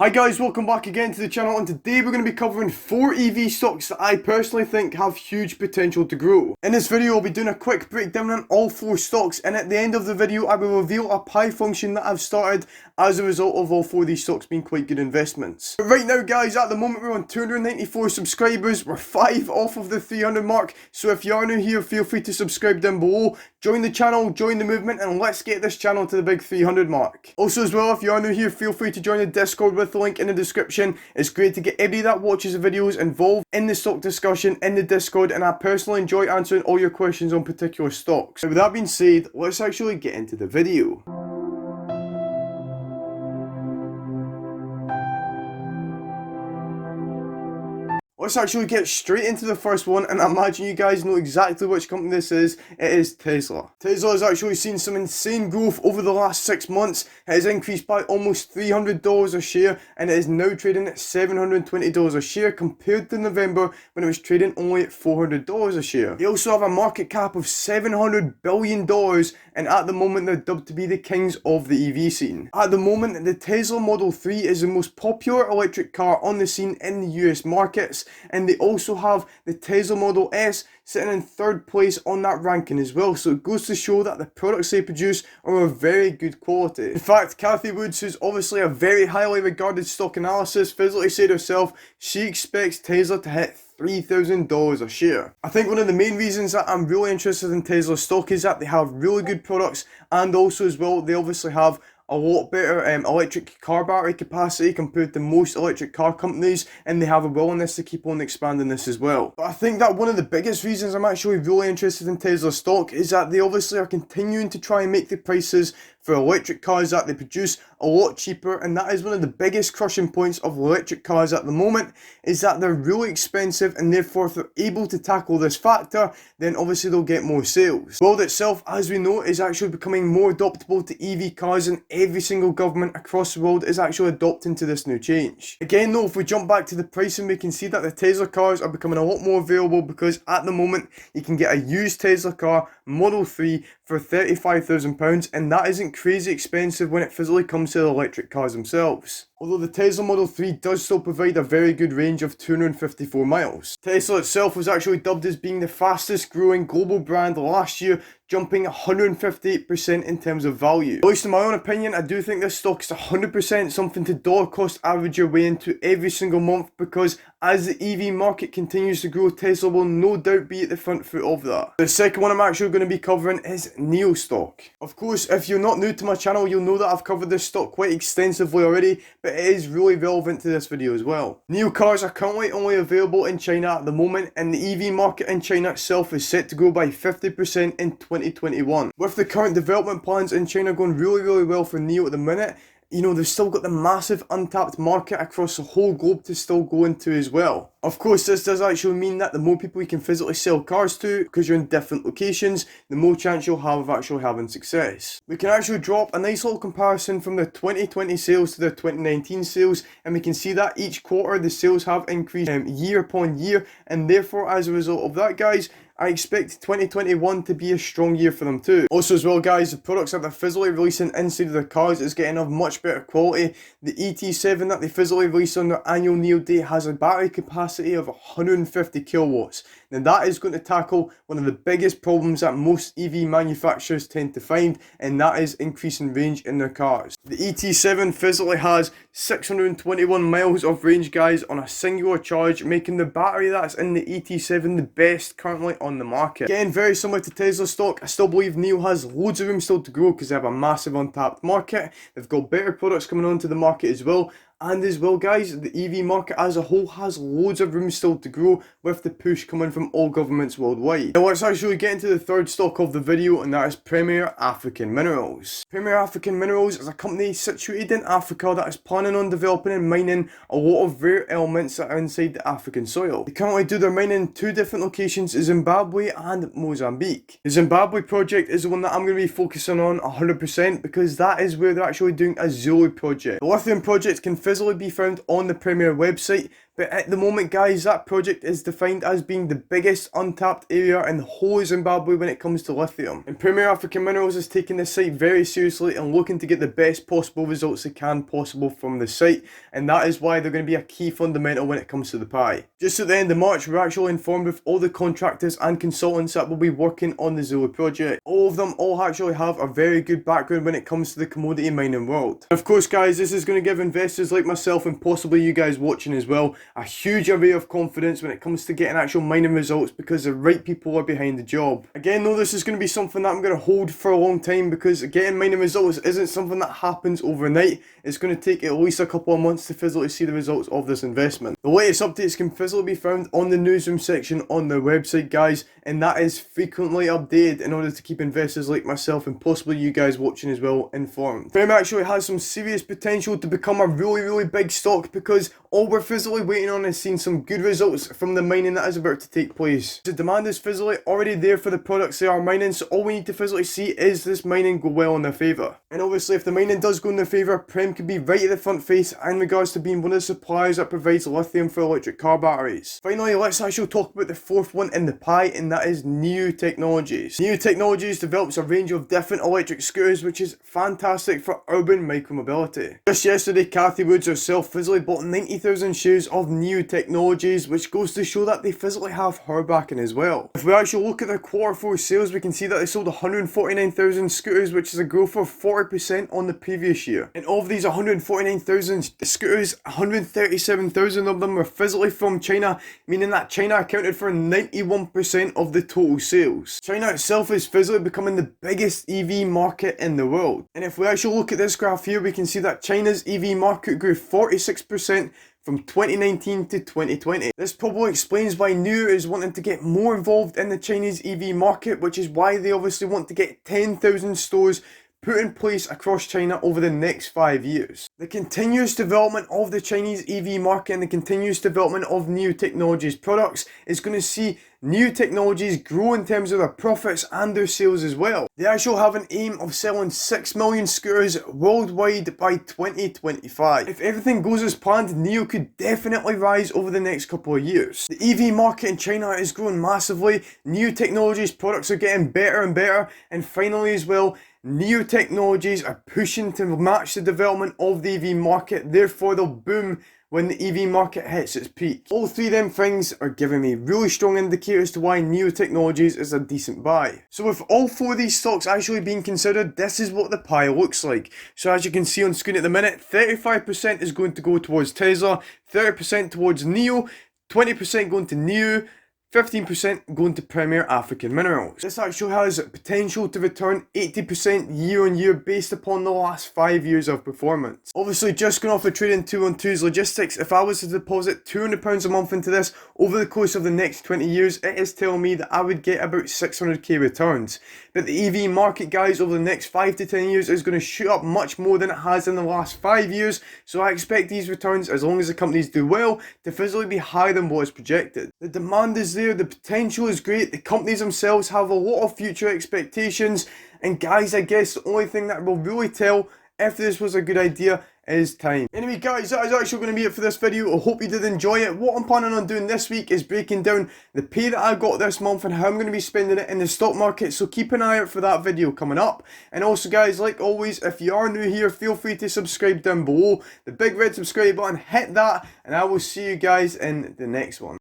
Hi guys, welcome back again to the channel, and today we're going to be covering 4 EV stocks that I personally think have huge potential to grow. In this video I'll be doing a quick breakdown on all 4 stocks, and at the end of the video I will reveal a pie function that I've started as a result of all 4 of these stocks being quite good investments. But right now guys, at the moment we're on 294 subscribers, we're 5 off of the 300 mark, so if you are new here feel free to subscribe down below, join the channel, join the movement, and let's get this channel to the big 300 mark. Also as well, if you are new here feel free to join the Discord with the link in the description. It's great to get everybody that watches the videos involved in the stock discussion in the Discord, and I personally enjoy answering all your questions on particular stocks. With that being said, let's actually get into the video. Let's actually get straight into the first one, and I imagine you guys know exactly which company this is. It is Tesla. Tesla has actually seen some insane growth over the last 6 months. It has increased by almost $300 a share, and it is now trading at $720 a share compared to November when it was trading only at $400 a share. They also have a market cap of $700 billion, and at the moment they're dubbed to be the kings of the EV scene. At the moment, the Tesla Model 3 is the most popular electric car on the scene in the US markets, and they also have the Tesla Model S sitting in 3rd place on that ranking as well, so it goes to show that the products they produce are of very good quality. In fact, Kathy Woods, who's obviously a very highly regarded stock analyst, physically said herself she expects Tesla to hit $3,000 a share. I think one of the main reasons that I'm really interested in Tesla stock is that they have really good products, and also as well they obviously have a lot better electric car battery capacity compared to most electric car companies, and they have a willingness to keep on expanding this as well. But I think that one of the biggest reasons I'm actually really interested in Tesla stock is that they obviously are continuing to try and make the prices for electric cars that they produce a lot cheaper, and that is one of the biggest crushing points of electric cars at the moment, is that they're really expensive, and therefore if they're able to tackle this factor, then obviously they'll get more sales. The world itself, as we know, is actually becoming more adaptable to EV cars, and every single government across the world is actually adopting to this new change. Again though, if we jump back to the pricing, we can see that the Tesla cars are becoming a lot more available, because at the moment you can get a used Tesla car Model 3 for £35,000, and that isn't crazy expensive when it physically comes to the electric cars themselves. Although the Tesla Model 3 does still provide a very good range of 254 miles. Tesla itself was actually dubbed as being the fastest growing global brand last year, jumping 158% in terms of value. At least in my own opinion, I do think this stock is 100% something to dollar cost average your way into every single month, because as the EV market continues to grow, Tesla will no doubt be at the front foot of that. The second one I'm actually going to be covering is Niu stock. Of course, if you're not new to my channel, you'll know that I've covered this stock quite extensively already, but it is really relevant to this video as well. Niu cars are currently only available in China at the moment, and the EV market in China itself is set to grow by 50% in 2021. With the current development plans in China going really well for Niu at the minute, you know, they've still got the massive untapped market across the whole globe to still go into as well. Of course, this does actually mean that the more people you can physically sell cars to, because you're in different locations, the more chance you'll have of actually having success. We can actually drop a nice little comparison from the 2020 sales to the 2019 sales, and we can see that each quarter the sales have increased year upon year, and therefore as a result of that guys, I expect 2021 to be a strong year for them too. Also as well guys, the products that they're physically releasing inside of their cars is getting of much better quality. The ET7 that they physically released on their annual NIO Day has a battery capacity of 150 kilowatts. Now that is going to tackle one of the biggest problems that most EV manufacturers tend to find, and that is increasing range in their cars. The ET7 physically has 621 miles of range guys on a singular charge, making the battery that's in the ET7 the best currently on the market. Again, very similar to Tesla stock, I still believe Niu has loads of room still to grow because they have a massive untapped market. They've got better products coming onto the market as well. And as well guys, the EV market as a whole has loads of room still to grow, with the push coming from all governments worldwide. Now let's actually get into the third stock of the video, and that is Premier African Minerals. Premier African Minerals is a company situated in Africa that is planning on developing and mining a lot of rare elements that are inside the African soil. They currently do their mining in 2 different locations, Zimbabwe and Mozambique. The Zimbabwe project is the one that I'm going to be focusing on 100%, because that is where they're actually doing a Zulu project. The lithium project can physically be found on the Premier website, But at the moment guys, that project is defined as being the biggest untapped area in the whole of Zimbabwe when it comes to lithium. And Premier African Minerals is taking this site very seriously and looking to get the best possible results they can possible from the site, and that is why they're going to be a key fundamental when it comes to the pie. Just at the end of March, we're actually informed of all the contractors and consultants that will be working on the Zulu project. All of them actually have a very good background when it comes to the commodity mining world. And of course guys, this is going to give investors like myself and possibly you guys watching as well a huge array of confidence when it comes to getting actual mining results, because the right people are behind the job. Again though, this is going to be something that I'm going to hold for a long time, because getting mining results isn't something that happens overnight. It's going to take at least a couple of months to physically see the results of this investment. The latest updates can physically be found on the newsroom section on their website guys, and that is frequently updated in order to keep investors like myself and possibly you guys watching as well informed. Prem actually has some serious potential to become a really big stock, because all we're physically waiting on is seeing some good results from the mining that is about to take place. The demand is physically already there for the products they are mining, so all we need to physically see is this mining go well in their favour. And obviously if the mining does go in their favour, Prem could be right at the front face in regards to being one of the suppliers that provides lithium for electric car batteries. Finally, let's actually talk about the fourth one in the pie, and that is Niu Technologies. Niu Technologies develops a range of different electric scooters, which is fantastic for urban micromobility. Just yesterday, Kathy Woods herself physically bought 90,000 shares of Niu Technologies, which goes to show that they physically have her backing as well. If we actually look at their Q4 sales, we can see that they sold 149,000 scooters, which is a growth of 40% on the previous year. And of these 149,000 scooters, 137,000 of them were physically from China, meaning that China accounted for 91% of the total sales. China itself is physically becoming the biggest EV market in the world. And if we actually look at this graph here, we can see that China's EV market grew 46% from 2019 to 2020. This probably explains why Niu is wanting to get more involved in the Chinese EV market, which is why they obviously want to get 10,000 stores put in place across China over the next 5 years. The continuous development of the Chinese EV market and the continuous development of Niu Technologies products is going to see Niu Technologies grow in terms of their profits and their sales as well. They actually have an aim of selling 6 million scooters worldwide by 2025. If everything goes as planned, Niu could definitely rise over the next couple of years. The EV market in China is growing massively, Niu Technologies products are getting better and better, and finally as well, Niu Technologies are pushing to match the development of the EV market, therefore they'll boom when the EV market hits its peak. All three of them things are giving me really strong indicators to why Niu Technologies is a decent buy. So with all four of these stocks actually being considered, this is what the pie looks like. So as you can see on screen at the minute, 35% is going to go towards Tesla, 30% towards Niu, 20% going to Niu, 15% going to Premier African Minerals. This actually has potential to return 80% year on year based upon the last 5 years of performance. Obviously just going off the trading 212's logistics, if I was to deposit £200 a month into this over the course of the next 20 years, it is telling me that I would get about 600k returns. But the EV market guys over the next 5 to 10 years is going to shoot up much more than it has in the last 5 years, so I expect these returns, as long as the companies do well, to physically be higher than what is projected. The demand is there, the potential is great, the companies themselves have a lot of future expectations, and guys, I guess the only thing that will really tell if this was a good idea is time. Anyway guys, that is actually going to be it for this video. I hope you did enjoy it. What I'm planning on doing this week is breaking down the pay that I got this month and how I'm going to be spending it in the stock market, so keep an eye out for that video coming up. And also guys, like always, if you are new here, feel free to subscribe down below, the big red subscribe button, hit that, and I will see you guys in the next one.